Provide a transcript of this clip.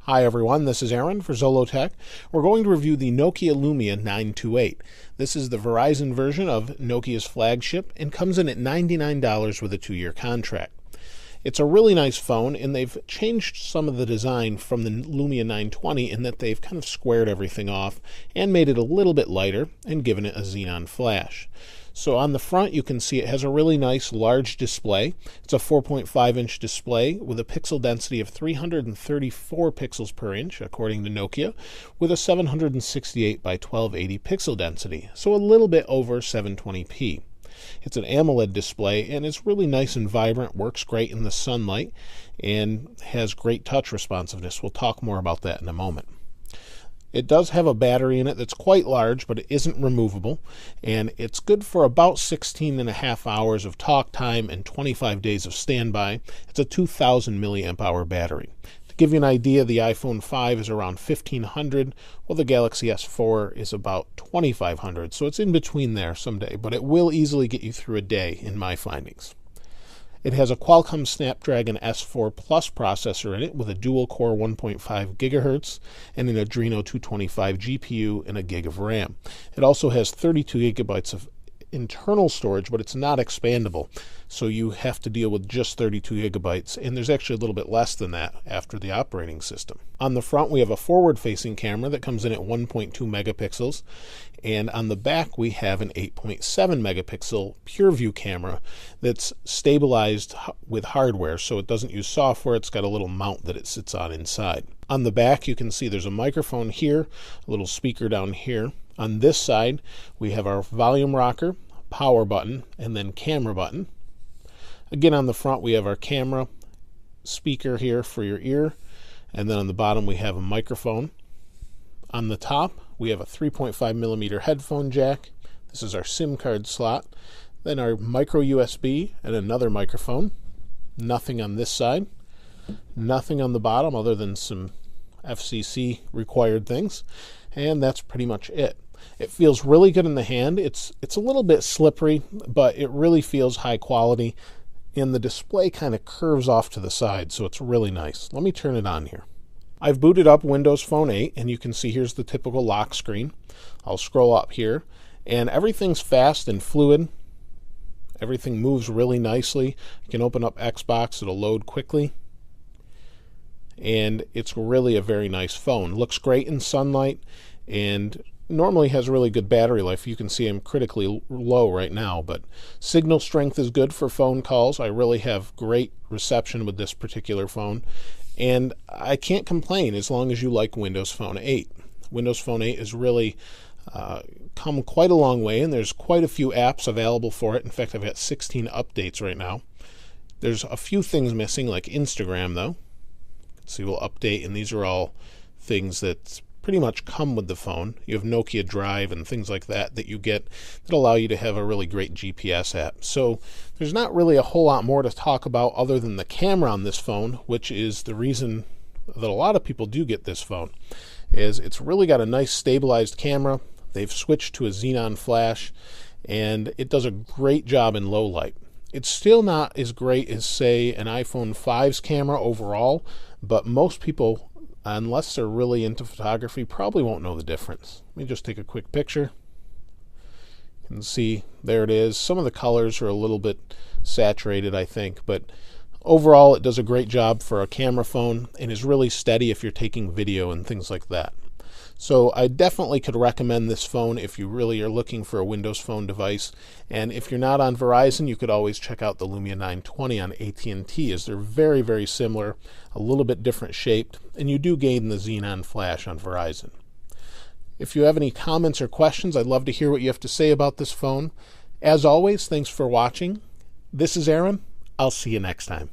Hi everyone, this is Aaron for Zollotech. We're going to review the Nokia Lumia 928. This is the Verizon version of Nokia's flagship and comes in at $99 with a 2-year contract. It's a really nice phone, and they've changed some of the design from the Lumia 920 in that they've kind of squared everything off and made it a little bit lighter and given it a xenon flash. So on the front you can see it has a really nice large display. It's a 4.5-inch display with a pixel density of 334 pixels per inch according to Nokia, with a 768 by 1280 pixel density, so a little bit over 720p. It's an AMOLED display and it's really nice and vibrant, works great in the sunlight, and has great touch responsiveness. We'll talk more about that in a moment. It does have a battery in it that's quite large, but it isn't removable, and it's good for about 16.5 hours of talk time and 25 days of standby. It's a 2,000 milliamp hour battery. To give you an idea, the iPhone 5 is around 1,500, while the Galaxy S4 is about 2,500, so it's in between there someday, but it will easily get you through a day in my findings. It has a Qualcomm Snapdragon S4 Plus processor in it with a dual-core 1.5 GHz and an Adreno 225 GPU and a gig of RAM. It also has 32 gigabytes of internal storage, but it's not expandable, so you have to deal with just 32 gigabytes, and there's actually a little bit less than that after the operating system. On the front we have a forward-facing camera that comes in at 1.2 megapixels, and on the back we have an 8.7 megapixel PureView camera that's stabilized with hardware, so it doesn't use software. It's got a little mount that it sits on inside. On the back you can see there's a microphone here, a little speaker down here. On this side we have our volume rocker, power button, and then camera button. Again, on the front we have our camera, speaker here for your ear, and then on the bottom we have a microphone. On the top we have a 3.5 millimeter headphone jack. This is our SIM card slot. Then our micro USB and another microphone. Nothing on this side. Nothing on the bottom other than some FCC required things. And that's pretty much it. It feels really good in the hand. It's a little bit slippery, but it really feels high quality, and the display kind of curves off to the side, so it's really nice. Let me turn it on here. I've booted up Windows Phone 8, and you can see here's the typical lock screen. I'll scroll up here, and everything's fast and fluid. Everything moves really nicely. You can open up Xbox, it'll load quickly. And it's really a very nice phone. Looks great in sunlight, and normally has really good battery life. You can see I'm critically low right now, but signal strength is good for phone calls. I really have great reception with this particular phone, and I can't complain as long as you like Windows Phone 8. Windows Phone 8 has really come quite a long way, and there's quite a few apps available for it. In fact, I've got 16 updates right now. There's a few things missing, like Instagram, though. So we'll update, and these are all things that pretty much come with the phone. You have Nokia Drive and things like that you get that allow you to have a really great GPS app. So there's not really a whole lot more to talk about other than the camera on this phone, which is the reason that a lot of people do get this phone. Is it's really got a nice stabilized camera. They've switched to a xenon flash, and it does a great job in low light. It's still not as great as, say, an iPhone 5's camera overall, but most people, unless they're really into photography, probably won't know the difference. Let me just take a quick picture. You can see there it is. Some of the colors are a little bit saturated, I think, but overall it does a great job for a camera phone and is really steady if you're taking video and things like that. So I definitely could recommend this phone if you really are looking for a Windows Phone device. And if you're not on Verizon, you could always check out the Lumia 920 on AT&T, as they're very, very similar, a little bit different shaped, and you do gain the xenon flash on Verizon. If you have any comments or questions, I'd love to hear what you have to say about this phone. As always, thanks for watching. This is Aaron. I'll see you next time.